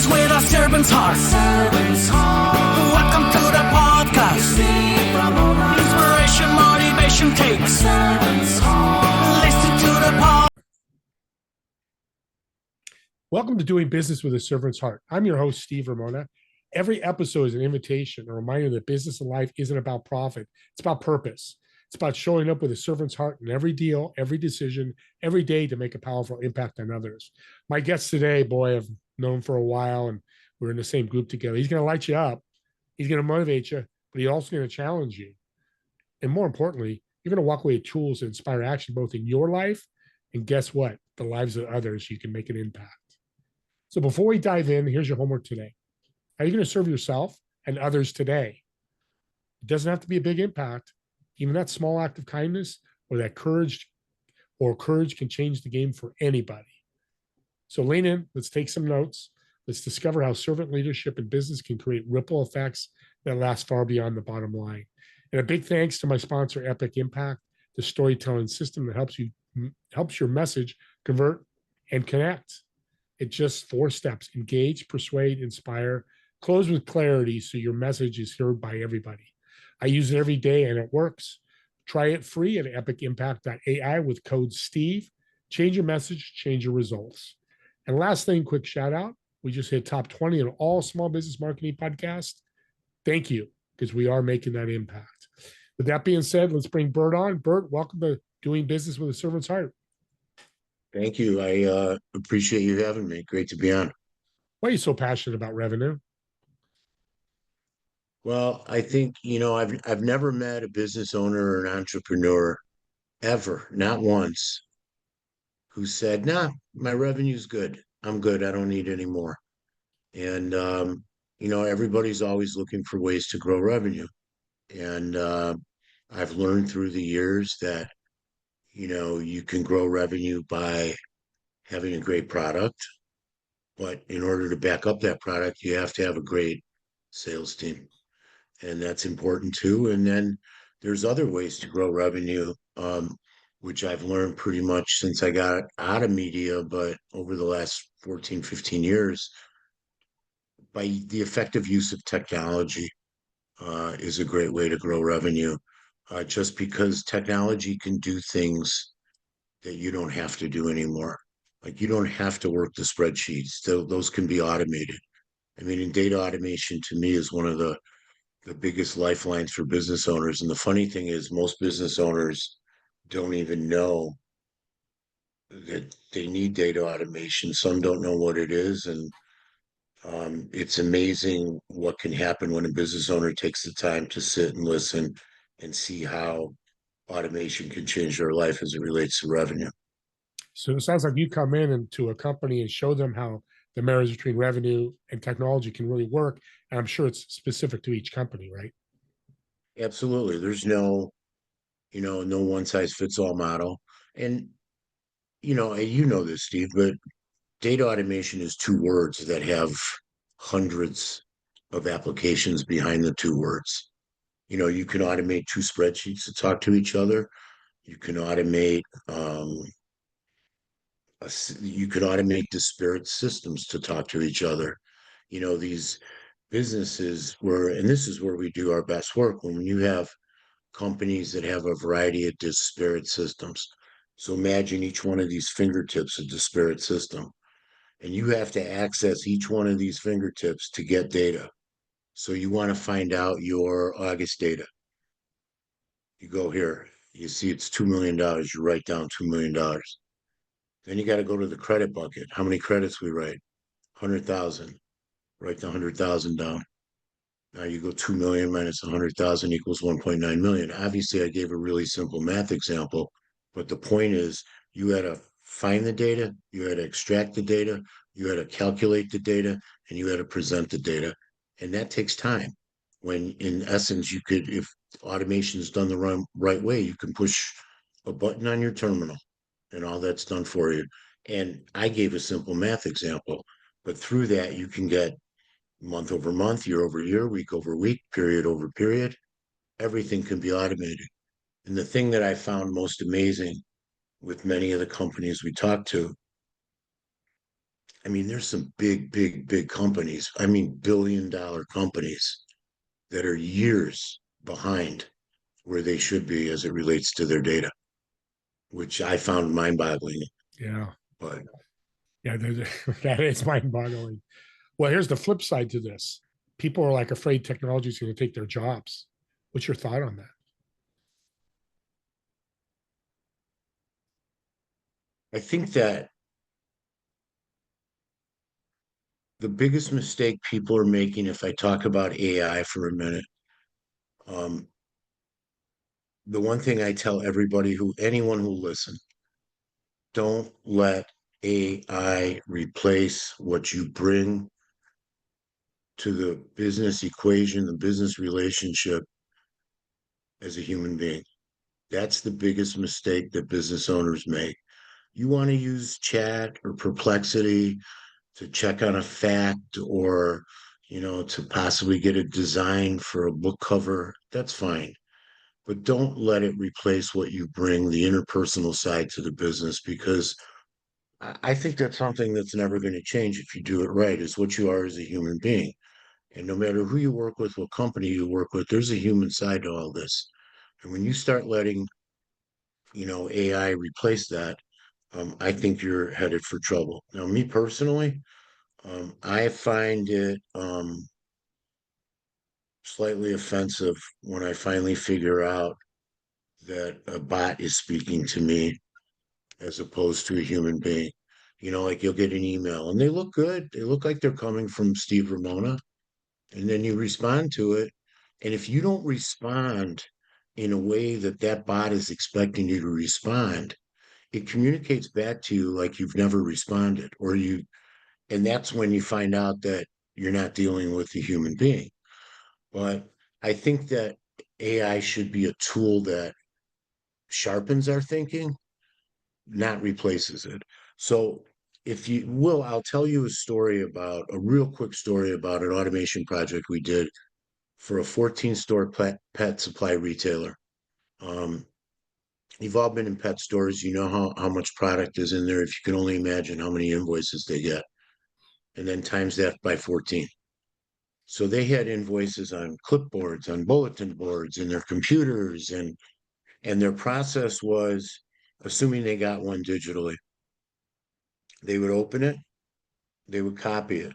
with a servant's heart. Welcome to the podcast. Inspiration, motivation takes. Listen to the pod. Welcome to Doing Business with a Servant's Heart. I'm your host, Steve Ramona. Every episode is an invitation, a reminder that business and life isn't about profit. It's about purpose. It's about showing up with a servant's heart in every deal, every decision, every day to make a powerful impact on others. My guest today, boy, I've known for a while, and we're in the same group together. He's going to light you up. He's going to motivate you, but he's also going to challenge you. And more importantly, you're going to walk away with tools that inspire action both in your life and guess what? The lives of others. You can make an impact. So before we dive in, here's your homework today. How are you going to serve yourself and others today? It doesn't have to be a big impact. Even that small act of kindness or that courage can change the game for anybody. So lean in, let's take some notes. Let's discover how servant leadership in business can create ripple effects that last far beyond the bottom line. And a big thanks to my sponsor, Epic Impact, the storytelling system that helps your message convert and connect. It's just 4 steps: engage, persuade, inspire, close with clarity so your message is heard by everybody. I use it every day and it works. Try it free at epicimpact.ai with code STEVE. Change your message, change your results. And last thing, quick shout out. We just hit top 20 in all small business marketing podcasts. Thank you, because we are making that impact. With that being said, let's bring Burt on. Burt, welcome to Doing Business with a Servant's Heart. Thank you. I appreciate you having me. Great to be on. Why are you so passionate about revenue? Well, I think, I've never met a business owner or an entrepreneur ever, not once, who said, nah, my revenue's good. I'm good. I don't need any more. And, everybody's always looking for ways to grow revenue. And I've learned through the years that, you can grow revenue by having a great product. But in order to back up that product, you have to have a great sales team. And that's important too. And then there's other ways to grow revenue, which I've learned pretty much since I got out of media, but over the last 14, 15 years, by the effective use of technology is a great way to grow revenue, just because technology can do things that you don't have to do anymore. Like you don't have to work the spreadsheets. Those can be automated. I mean, and data automation to me is one of the biggest lifelines for business owners. And the funny thing is, most business owners don't even know that they need data automation. Some don't know what it is. And it's amazing what can happen when a business owner takes the time to sit and listen and see how automation can change their life as it relates to revenue. So it sounds like you come in into a company and show them how the marriage between revenue and technology can really work. And I'm sure it's specific to each company, right? Absolutely. There's no one size fits all model. And, you know this, Steve, but data automation is 2 words that have hundreds of applications behind the 2 words. You can automate 2 spreadsheets to talk to each other. You can automate disparate systems to talk to each other. These businesses and this is where we do our best work, when you have companies that have a variety of disparate systems. So imagine each one of these fingertips a disparate system, and you have to access each one of these fingertips to get data. So you want to find out your August data. You go here, you see it's $2 million. You write down $2 million. Then you got to go to the credit bucket. How many credits we write? 100,000. Write the 100,000 down. Now you go 2 million minus 100,000 equals 1.9 million. Obviously, I gave a really simple math example, but the point is you had to find the data, you had to extract the data, you had to calculate the data, and you had to present the data. And that takes time. When in essence, if automation is done the right way, you can push a button on your terminal and all that's done for you. And I gave a simple math example, but through that, you can get month over month, year over year, week over week, period over period. Everything can be automated. And the thing that I found most amazing with many of the companies we talked to I mean, there's some big companies. I mean, billion-dollar companies that are years behind where they should be as it relates to their data, which I found mind-boggling. Yeah. But Yeah, that is mind-boggling. Well, here's the flip side to this. People are like afraid technology is going to take their jobs. What's your thought on that? I think that the biggest mistake people are making, if I talk about AI for a minute, um, the one thing I tell everybody anyone who listens, don't let AI replace what you bring to the business equation, the business relationship as a human being. That's the biggest mistake that business owners make. You want to use chat or perplexity to check on a fact or, to possibly get a design for a book cover. That's fine. But don't let it replace what you bring, the interpersonal side to the business, because I think that's something that's never going to change if you do it right, is what you are as a human being. And no matter who you work with, what company you work with, there's a human side to all this. And when you start letting, AI replace that, I think you're headed for trouble. Now, me personally, I find it slightly offensive when I finally figure out that a bot is speaking to me as opposed to a human being. Like you'll get an email and they look good. They look like they're coming from Steve Ramona. And then you respond to it. And if you don't respond in a way that that bot is expecting you to respond, it communicates back to you like you've never responded, and that's when you find out that you're not dealing with a human being. But I think that AI should be a tool that sharpens our thinking, not replaces it. So if you will, I'll tell you a real quick story about an automation project we did for a 14 store pet supply retailer. Um, you've all been in pet stores, you know how much product is in there. If you can only imagine how many invoices they get, and then times that by 14. So they had invoices on clipboards, on bulletin boards, in their computers, and their process was, assuming they got one digitally, they would open it, they would copy it,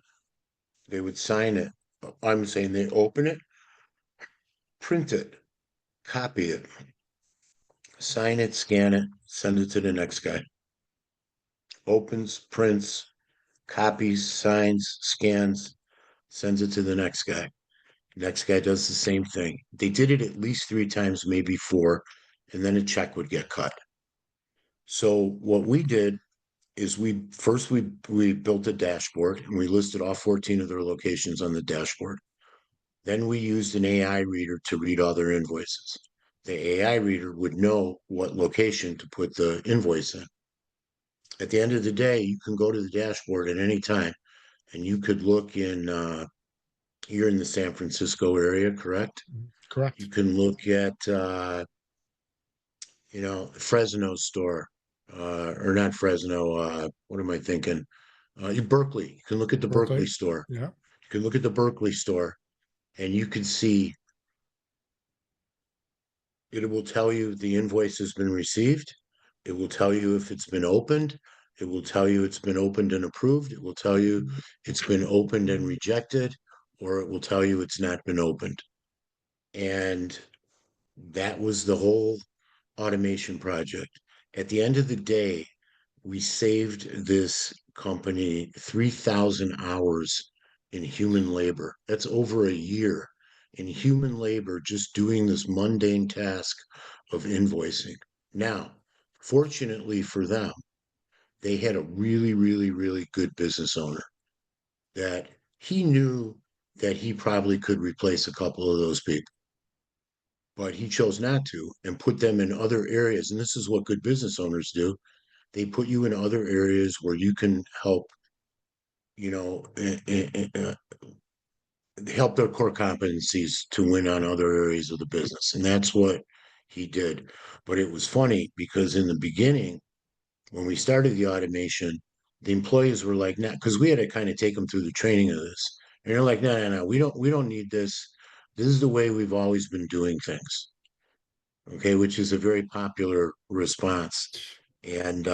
they would sign it. I'm saying they open it, print it, copy it, sign it, scan it, send it to the next guy. Opens, prints, copies, signs, scans, sends it to the next guy. Next guy does the same thing. They did it at least 3 times, maybe four, and then a check would get cut. So what we did is we built a dashboard and we listed all 14 of their locations on the dashboard. Then we used an AI reader to read all their invoices. The AI reader would know what location to put the invoice in. At the end of the day, you can go to the dashboard at any time and you could look you're in the San Francisco area, correct? Correct. You can look at, Fresno store, or not Fresno. What am I thinking? Berkeley. You can look at the Berkeley Berkeley. store. Yeah. You can look at the Berkeley store, and you can see it will tell you the invoice has been received. It will tell you if it's been opened. It will tell you it's been opened and approved. It will tell you it's been opened and rejected, or it will tell you it's not been opened. And that was the whole automation project. At the end of the day, we saved this company 3,000 hours in human labor. That's over a year in human labor just doing this mundane task of invoicing. Now, fortunately for them, they had a really good business owner that he knew that he probably could replace a couple of those people, but he chose not to and put them in other areas. And this is what good business owners do. They put you in other areas where you can help, you know, help their core competencies to win on other areas of the business. And that's what he did. But it was funny because in the beginning, when we started the automation, the employees were like, "No," because we had to kind of take them through the training of this. And they're like, "No, no, no, we don't need this. This is the way we've always been doing things." Okay, which is a very popular response. And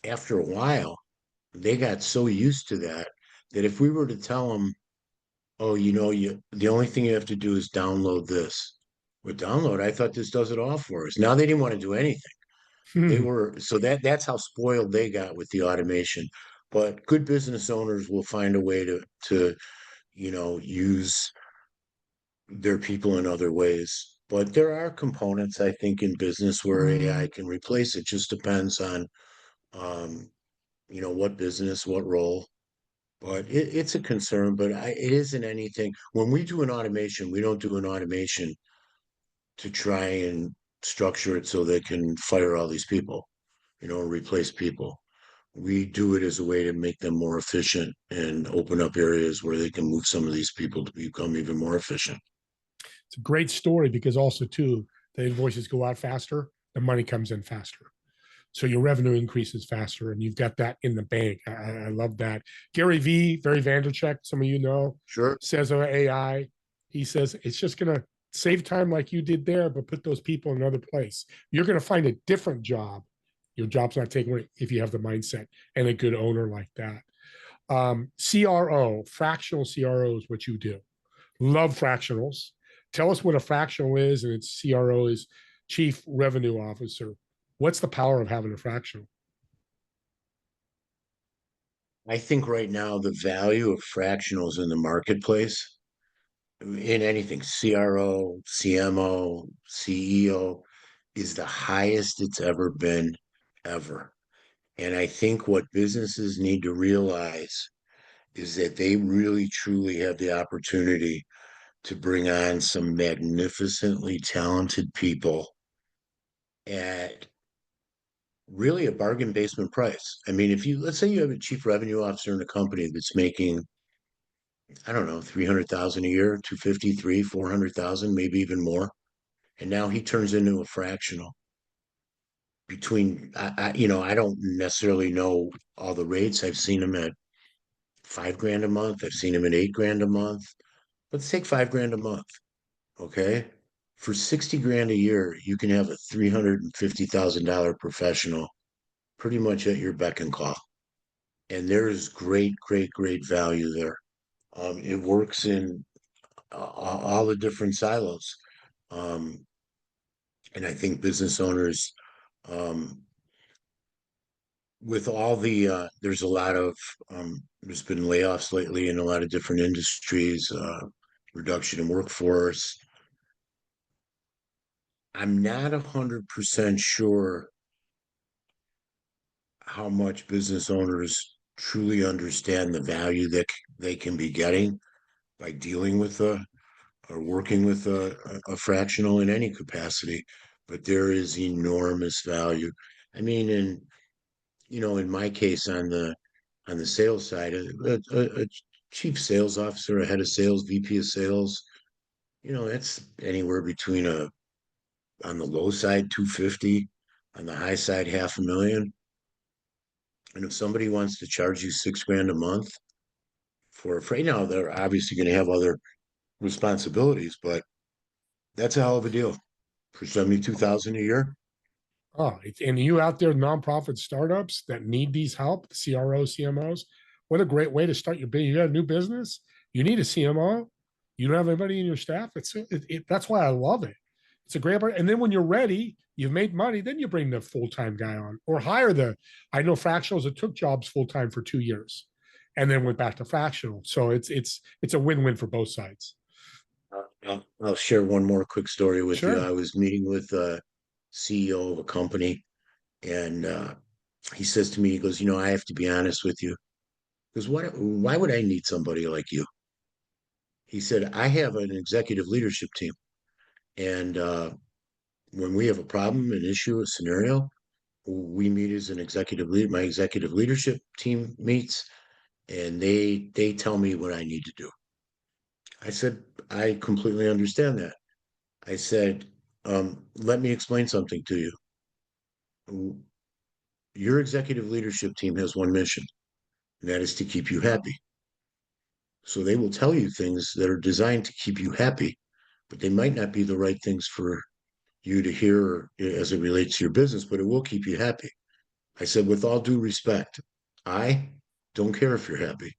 after a while, they got so used to that that if we were to tell them, "Oh, the only thing you have to do is download this," well, download. I thought this does it all for us. Now they didn't want to do anything. They Hmm. were so that's how spoiled they got with the automation. But good business owners will find a way to use their people in other ways. But there are components, I think, in business where AI can replace it. Just depends on um, what business, what role. But it's a concern, but it isn't anything. When we do an automation, we don't do an automation to try and structure it so they can fire all these people, replace people. We do it as a way to make them more efficient and open up areas where they can move some of these people to become even more efficient. It's a great story because also too, the invoices go out faster, the money comes in faster. So your revenue increases faster and you've got that in the bank. I love that. Gary V, Very Vandercheck, some of you know, Sure. says of AI, he says it's just going to save time like you did there, but put those people in another place. You're going to find a different job. Your job's not taken away if you have the mindset and a good owner like that. CRO, fractional CRO is what you do. Love fractionals. Tell us what a fractional is, and its CRO is Chief Revenue Officer. What's the power of having a fractional? I think right now the value of fractionals in the marketplace, in anything, CRO, CMO, CEO, is the highest it's ever been, ever. And I think what businesses need to realize is that they really truly have the opportunity to bring on some magnificently talented people at really a bargain basement price. I mean, if let's say you have a chief revenue officer in a company that's making, I don't know, 300,000 a year, 250, 400,000, maybe even more. And now he turns into a fractional between, I don't necessarily know all the rates. I've seen him at 5 grand a month. I've seen him at 8 grand a month. Let's take 5 grand a month. Okay. For 60 grand a year, you can have a $350,000 professional pretty much at your beck and call. And there's great, great, great value there. It works in all the different silos. Um, and I think business owners, um, with all there's a lot of, there's been layoffs lately in a lot of different industries, reduction in workforce. I'm not 100% sure how much business owners truly understand the value that they can be getting by dealing with or working with a fractional in any capacity. But there is enormous value. I mean, in my case on the sales side, a chief sales officer, a head of sales, VP of sales, that's anywhere between on the low side 250, on the high side 500,000. And if somebody wants to charge you 6 grand a month for a freight, now they're obviously going to have other responsibilities, but that's a hell of a deal for 72,000 a year. Oh, and you out there, nonprofit startups that need these help, CROs, CMOs, what a great way to start your business. You got a new business, you need a CMO, you don't have anybody in your staff. That's why I love it. It's a great part. And then when you're ready, you've made money, then you bring the full-time guy on or hire I know fractionals that took jobs full-time for 2 years and then went back to fractional. So it's a win-win for both sides. I'll share one more quick story with you. Sure. I was meeting with a CEO of a company, and he says to me, he goes, I have to be honest with you. Because why would I need somebody like you? He said, I have an executive leadership team. And when we have a problem, an issue, a scenario, we meet as an executive lead. My executive leadership team meets, and they tell me what I need to do. I said, I completely understand that. I said, let me explain something to you. your executive leadership team has one mission, and that is to keep you happy. So they will tell you things that are designed to keep you happy, but they might not be the right things for you to hear as it relates to your business, but it will keep you happy. I said, with all due respect, I don't care if you're happy.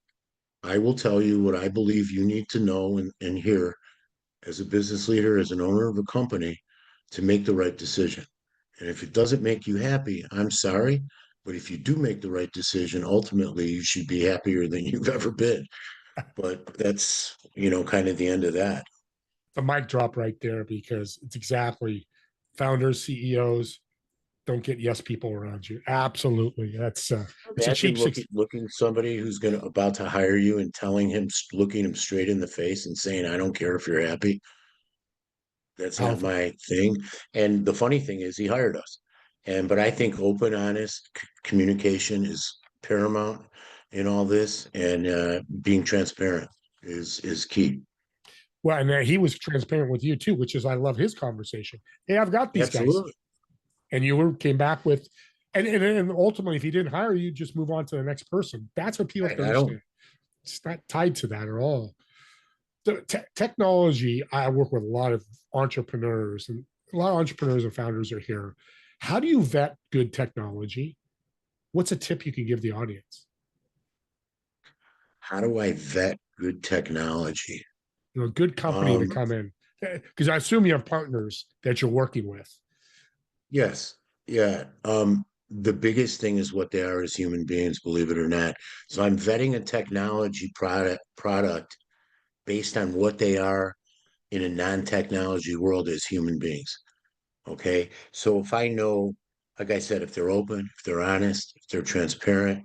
I will tell you what I believe you need to know and hear as a business leader, as an owner of a company, to make the right decision. And if it doesn't make you happy, I'm sorry. But if you do make the right decision, ultimately you should be happier than you've ever been. But that's, kind of the end of that. The mic drop right there, because it's exactly founders, CEOs, don't get yes people around you. Absolutely. It's a Imagine cheap six. looking somebody who's about to hire you and telling him, looking him straight in the face and saying, I don't care if you're happy. That's not Powerful. my thing. And the funny thing is he hired us. But I think open, honest communication is paramount in all this, and being transparent is key. Well, and he was transparent with you too, which is, I love his conversation. Hey, I've got these guys. Absolutely. And you came back with, and ultimately, if he didn't hire you, just move on to the next person. That's what people have to I don't. understand. It's not tied to that at all. The technology, I work with a lot of entrepreneurs, and a lot of entrepreneurs and founders are here. How do you vet good technology? What's a tip you can give the audience? How do I vet good technology? A good company to Um, come in, because I assume you have partners that you're working with. yes, yeah. The biggest thing is what they are as human beings, believe it or not. So I'm vetting a technology product based on what they are in a non-technology world as human beings. Okay. So if I know, like I said, if they're open, if they're honest, if they're transparent,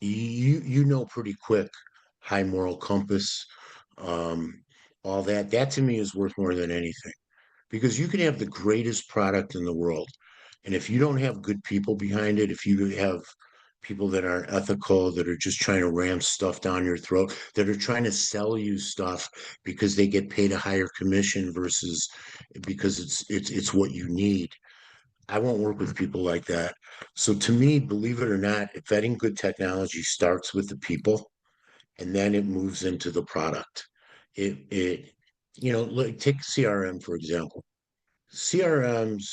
you know pretty quick, high moral compass, um, all that. That to me is worth more than anything, because you can have the greatest product in the world, and if you don't have good people behind it, if you have people that aren't ethical, that are just trying to ram stuff down your throat, that are trying to sell you stuff because they get paid a higher commission versus because it's what you need, I won't work with people like that. So to me, believe it or not, vetting good technology starts with the people, and then it moves into the product. It like take CRM for example. CRMs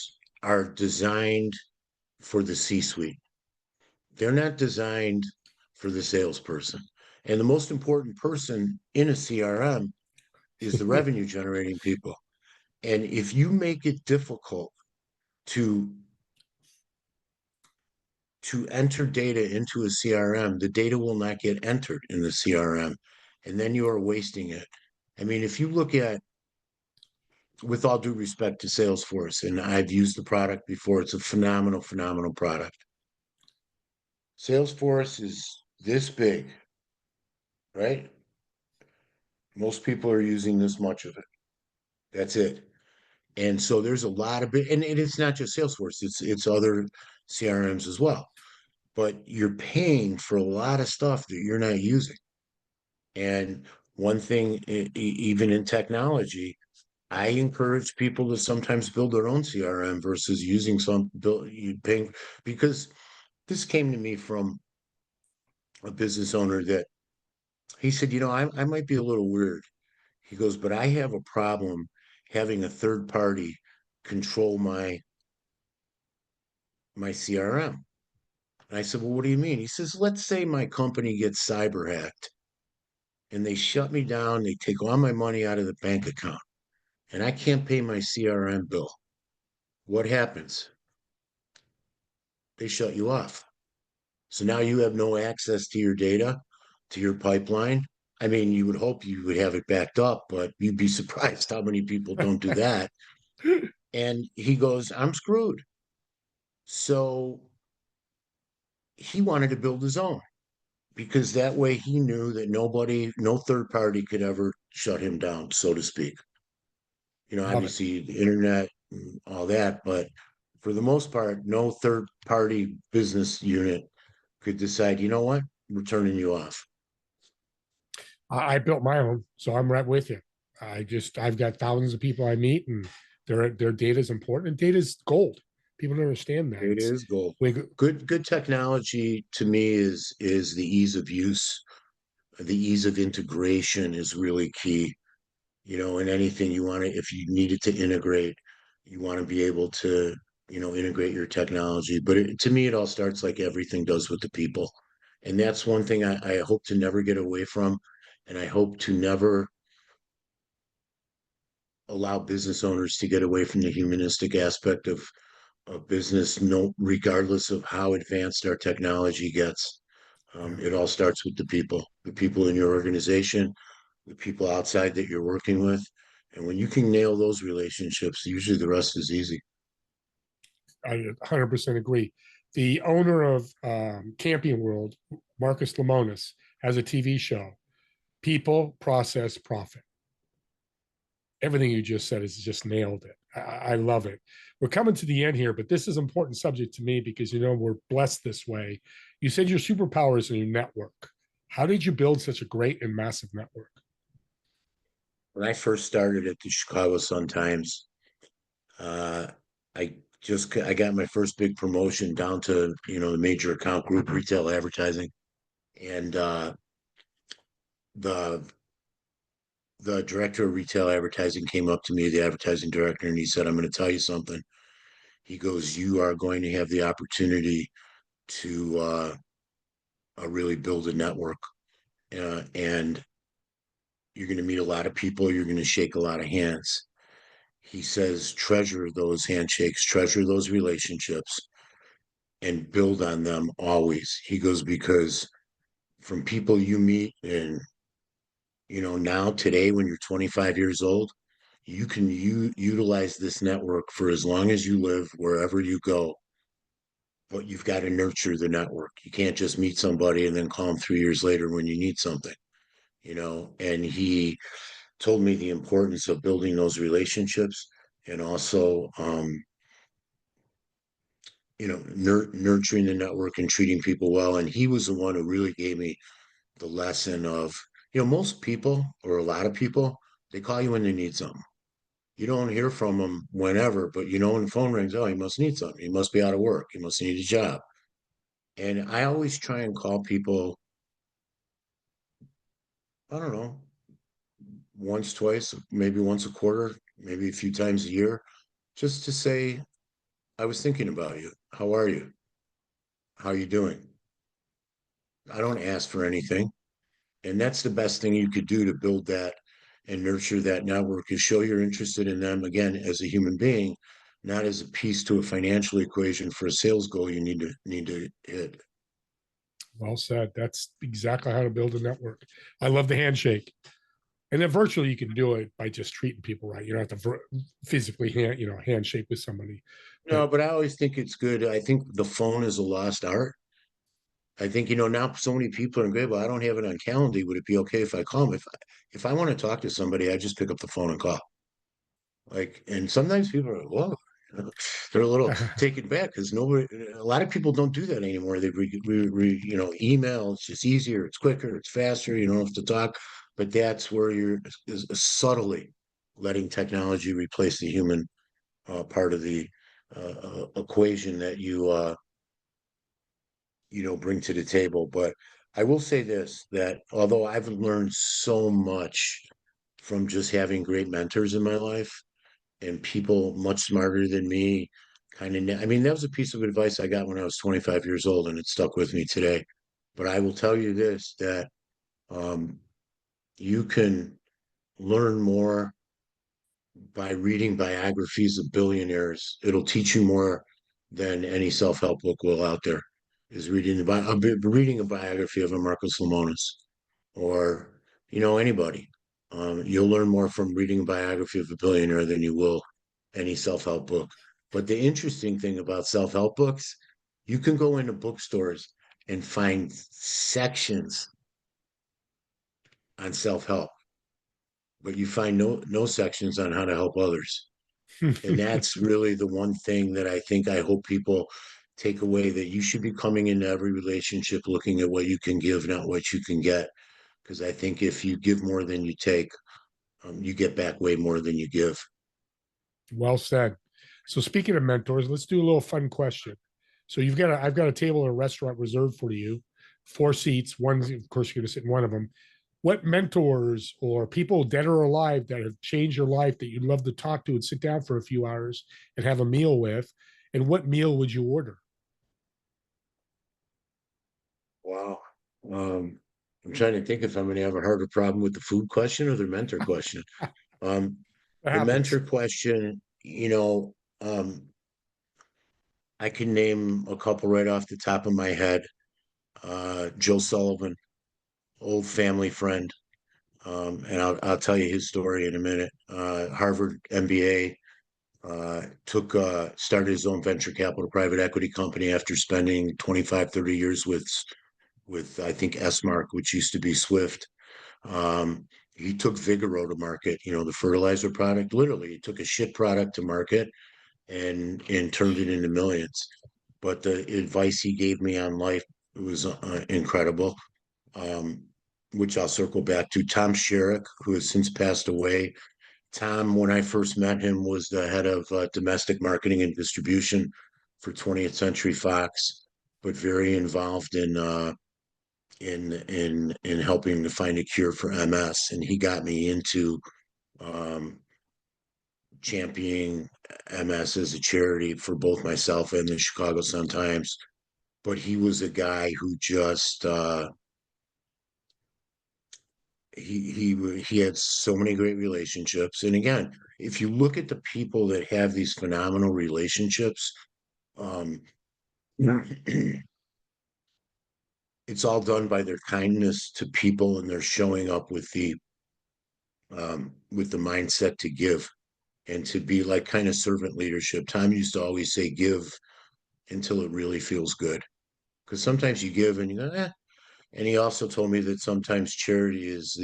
are designed for the C-suite. They're not designed for the salesperson. And the most important person in a CRM is the revenue generating people. And if you make it difficult to enter data into a CRM, the data will not get entered in the CRM, and then you are wasting it. I mean, if you look at, with all due respect to Salesforce, and I've used the product before, it's a phenomenal, phenomenal product. Salesforce is this big, right? Most people are using this much of it. That's it. And so there's a lot of it, and it's not just Salesforce, it's other CRMs as well. But you're paying for a lot of stuff that you're not using. And one thing, even in technology, I encourage people to sometimes build their own CRM versus using paying, because this came to me from a business owner that he said, I might be a little weird. He goes, but I have a problem having a third party control my CRM. And I said, well, what do you mean? He says, let's say my company gets cyber hacked and they shut me down, they take all my money out of the bank account, and I can't pay my CRM bill. What happens? They shut you off. So now you have no access to your data, to your pipeline. I mean, you would hope you would have it backed up, but you'd be surprised how many people don't do that. And he goes, I'm screwed. So he wanted to build his own, because that way he knew that no third party could ever shut him down, so to speak. Love it. Obviously the internet and all that, but for the most part, no third party business unit could decide, you know what, we're turning you off. I built my own, so I'm right with you. I've got thousands of people I meet, and their data is important, and data is gold. People don't understand that. It is gold. We, Good technology to me is the ease of use. The ease of integration is really key. In anything you want to, if you needed to integrate, you want to be able to, integrate your technology. But to me, it all starts like everything does with the people. And that's one thing I hope to never get away from. And I hope to never allow business owners to get away from the humanistic aspect of business, no, regardless of how advanced our technology gets. It all starts with the people in your organization, the people outside that you're working with. And when you can nail those relationships, usually the rest is easy. I 100% agree. The owner of Camping World, Marcus Lemonis, has a TV show, People, Process, Profit. Everything you just said is just nailed it. I love it. We're coming to the end here, but this is an important subject to me because, we're blessed this way. You said your superpower is in your network. How did you build such a great and massive network? When I first started at the Chicago Sun-Times, uh, I got my first big promotion down to, the major account group, retail advertising. And the the director of retail advertising came up to me, the advertising director, and he said, "I'm going to tell you something." He goes, "You are going to have the opportunity to really build a network, and you're going to meet a lot of people. You're going to shake a lot of hands." He says, "Treasure those handshakes, treasure those relationships, and build on them always." He goes, "Because from people you meet, and now today when you're 25 years old, you can utilize this network for as long as you live, wherever you go. But you've got to nurture the network. You can't just meet somebody and then call them 3 years later when you need something." And he told me the importance of building those relationships, and also nurturing the network and treating people well. And he was the one who really gave me the lesson of, most people, or a lot of people, they call you when they need something. You don't hear from them whenever, but when the phone rings, oh, he must need something. He must be out of work. He must need a job. And I always try and call people, I don't know, once, twice, maybe once a quarter, maybe a few times a year, just to say, "I was thinking about you. How are you? How are you doing?" I don't ask for anything. And that's the best thing you could do to build that and nurture that network, is show you're interested in them, again, as a human being, not as a piece to a financial equation for a sales goal you need to hit. Well said. That's exactly how to build a network. I love the handshake. And then virtually, you can do it by just treating people right. You don't have to physically handshake with somebody. No, but I always think it's good. I think the phone is a lost art. I think, now so many people are great, but I don't have it on Calendly. Would it be okay if I call them? If I want to talk to somebody, I just pick up the phone and call. And sometimes people are, whoa, they're a little taken back because a lot of people don't do that anymore. They email. It's just easier, it's quicker, it's faster. You don't have to talk. But that's where you're subtly letting technology replace the human part of the equation that you bring to the table. But I will say this, that although I've learned so much from just having great mentors in my life, and people much smarter than me, I mean, that was a piece of advice I got when I was 25 years old, and it stuck with me today. But I will tell you this, that um, you can learn more by reading biographies of billionaires. It'll teach you more than any self-help book will out there, is reading a biography of a Marcus Lemonis, or anybody. You'll learn more from reading a biography of a billionaire than you will any self-help book. But the interesting thing about self-help books, you can go into bookstores and find sections on self-help, but you find no sections on how to help others. And that's really the one thing that I hope people take away, that you should be coming into every relationship looking at what you can give, not what you can get. Because I think if you give more than you take, you get back way more than you give. Well said. So speaking of mentors, let's do a little fun question. So I've got a table in a restaurant reserved for you, 4 seats. One, of course, you're going to sit in one of them. What mentors or people dead or alive that have changed your life that you'd love to talk to and sit down for a few hours and have a meal with? And what meal would you order? Wow. I'm trying to think if I'm going to have a harder problem with the food question or the mentor question. Um, That the happens. mentor question, I can name a couple right off the top of my head. Joe Sullivan, old family friend. And I'll tell you his story in a minute. Harvard MBA, started his own venture capital private equity company after spending 25, 30 years with I think S-Mark, which used to be Swift. He took Vigoro to market, the fertilizer product. Literally, he took a shit product to market and turned it into millions. But the advice he gave me on life was incredible. Um, which I'll circle back to. Tom Sherrick, who has since passed away. Tom, when I first met him, was the head of domestic marketing and distribution for 20th Century Fox, but very involved in helping to find a cure for MS. And he got me into um, championing MS as a charity for both myself and the Chicago Sun-Times. But he was a guy who just he had so many great relationships. And again, if you look at the people that have these phenomenal relationships, um, it's all done by their kindness to people, and they're showing up with the mindset to give and to be like kind of servant leadership. Tom used to always say, "Give until it really feels good," because sometimes you give and you go, eh. And he also told me that sometimes charity is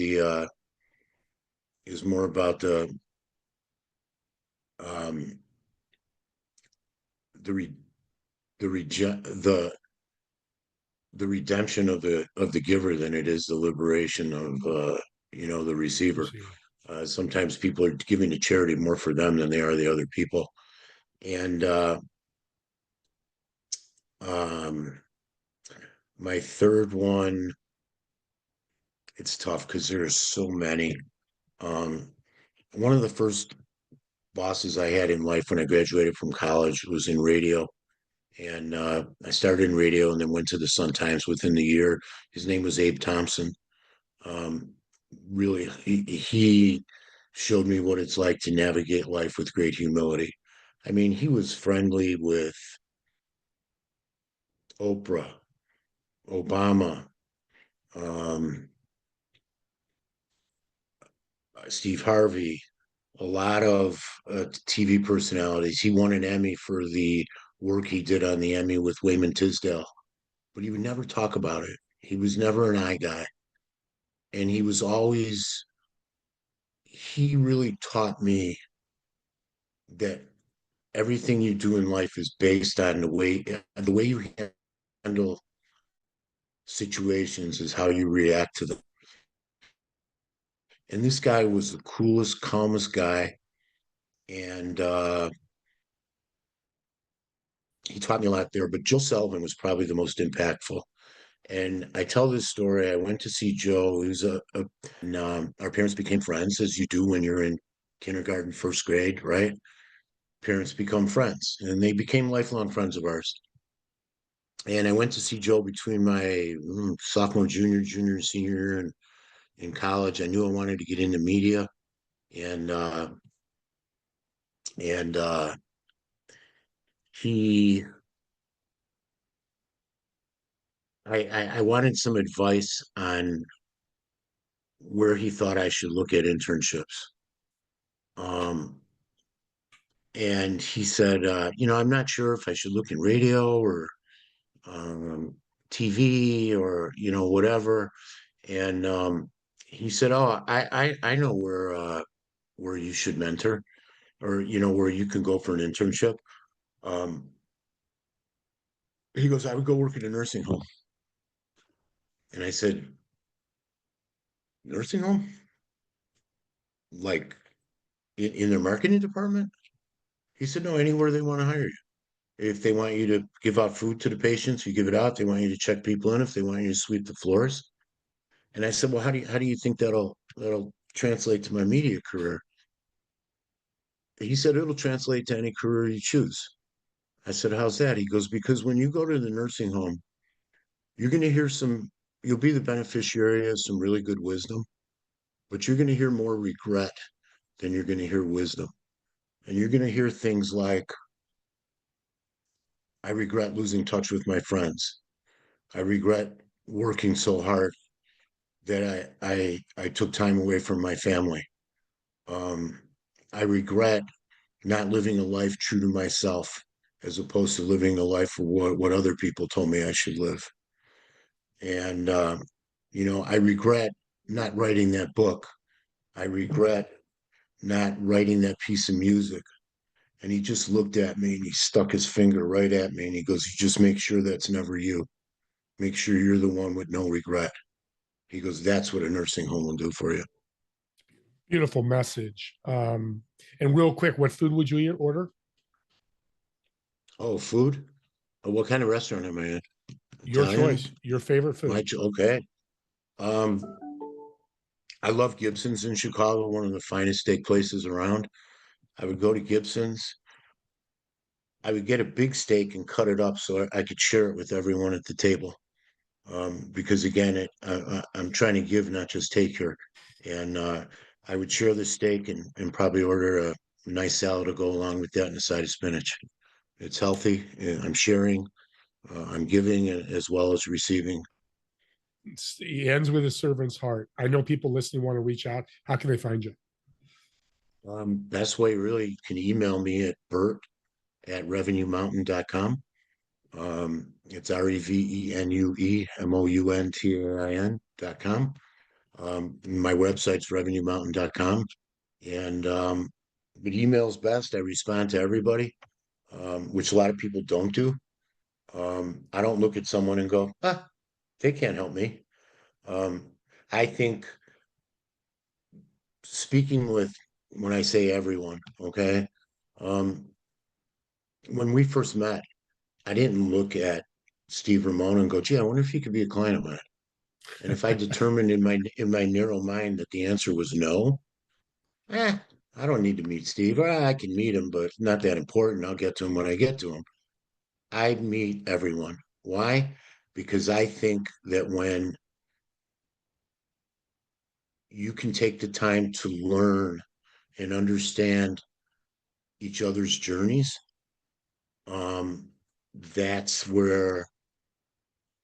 more about um, the re, the reject the redemption of the giver than it is the liberation of the receiver. Sometimes people are giving to charity more for them than they are the other people. And um, my third one, it's tough because there are so many. Um, one of the first bosses I had in life when I graduated from college was in radio. And I started in radio and then went to the Sun Times within the year. His name was Abe Thompson. Um, really, he showed me what it's like to navigate life with great humility. I mean, he was friendly with Oprah, Obama, um, Steve Harvey, a lot of TV personalities. He won an Emmy for the work he did on the Emmy with Wayman Tisdale, but he would never talk about it. He was never an eye guy. And he really taught me that everything you do in life is based on the way you handle situations is how you react to them. And this guy was the coolest, calmest guy, and he taught me a lot there. But Joe Sullivan was probably the most impactful. And I tell this story. I went to see Joe. He was and, our parents became friends, as you do when you're in kindergarten, first grade, right? Parents become friends, and they became lifelong friends of ours. And I went to see Joe between my sophomore, junior, senior year in college. I knew I wanted to get into media, and and he, I wanted some advice on where he thought I should look at internships. Um, and he said, I'm not sure if I should look in radio or um, TV or whatever. And he said, "Oh, I know where you should mentor, or where you can go for an internship." Um, he goes, "I would go work at a nursing home." And I said, "Nursing home? Like in their marketing department?" He said, no, anywhere they want to hire you. If they want you to give out food to the patients, you give it out. They want you to check people in. If they want you to sweep the floors. And I said, well, how do you think that'll translate to my media career? He said, it'll translate to any career you choose. I said, how's that? He goes, because when you go to the nursing home, you're going to hear you'll be the beneficiary of some really good wisdom, but you're going to hear more regret than you're going to hear wisdom. And you're going to hear things like, I regret losing touch with my friends. I regret working so hard that I took time away from my family. Um, I regret not living a life true to myself as opposed to living a life for what other people told me I should live. And, I regret not writing that book. I regret not writing that piece of music. And he just looked at me and he stuck his finger right at me and he goes, you just make sure that's never you. Make sure you're the one with no regret. He goes, that's what a nursing home will do for you. Beautiful message. And real quick, what food would you order? Oh, food? What kind of restaurant am I at? Your Italian? choice, your favorite food. Okay. Um, I love Gibson's in Chicago, one of the finest steak places around. I would go to Gibson's. I would get a big steak and cut it up so I could share it with everyone at the table. Because again, I'm trying to give, not just take here. And I would share the steak and probably order a nice salad to go along with that and a side of spinach. It's healthy. I'm sharing. I'm giving as well as receiving. He ends with a servant's heart. I know people listening want to reach out. How can they find you? Best way really, you can email me at burt@revenuemountain.com. It's REVENUEMOUNTAIN.com. My website's revenuemountain.com. And but email's best. I respond to everybody, which a lot of people don't do. I don't look at someone and go, they can't help me. I think speaking with, when I say everyone, okay, when we first met, I didn't look at Steve Ramona and go, gee, I wonder if he could be a client of mine. And if I determined in my narrow mind that the answer was no, I don't need to meet Steve. Or I can meet him, but not that important. I'll get to him when I get to him. I meet everyone. Why? Because I think that when you can take the time to learn and understand each other's journeys, that's where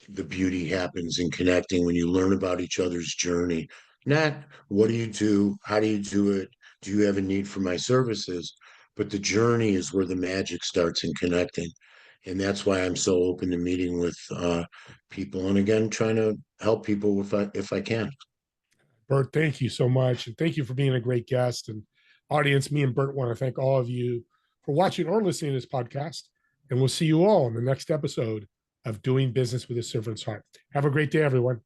the beauty happens in connecting, when you learn about each other's journey. Not what do you do, how do you do it, do you have a need for my services, but the journey is where the magic starts in connecting. And that's why I'm so open to meeting with people, and again, trying to help people if I can. Burt, thank you so much. And thank you for being a great guest. And audience, me and Burt want to thank all of you for watching or listening to this podcast. And we'll see you all in the next episode of Doing Business with a Servant's Heart. Have a great day, everyone.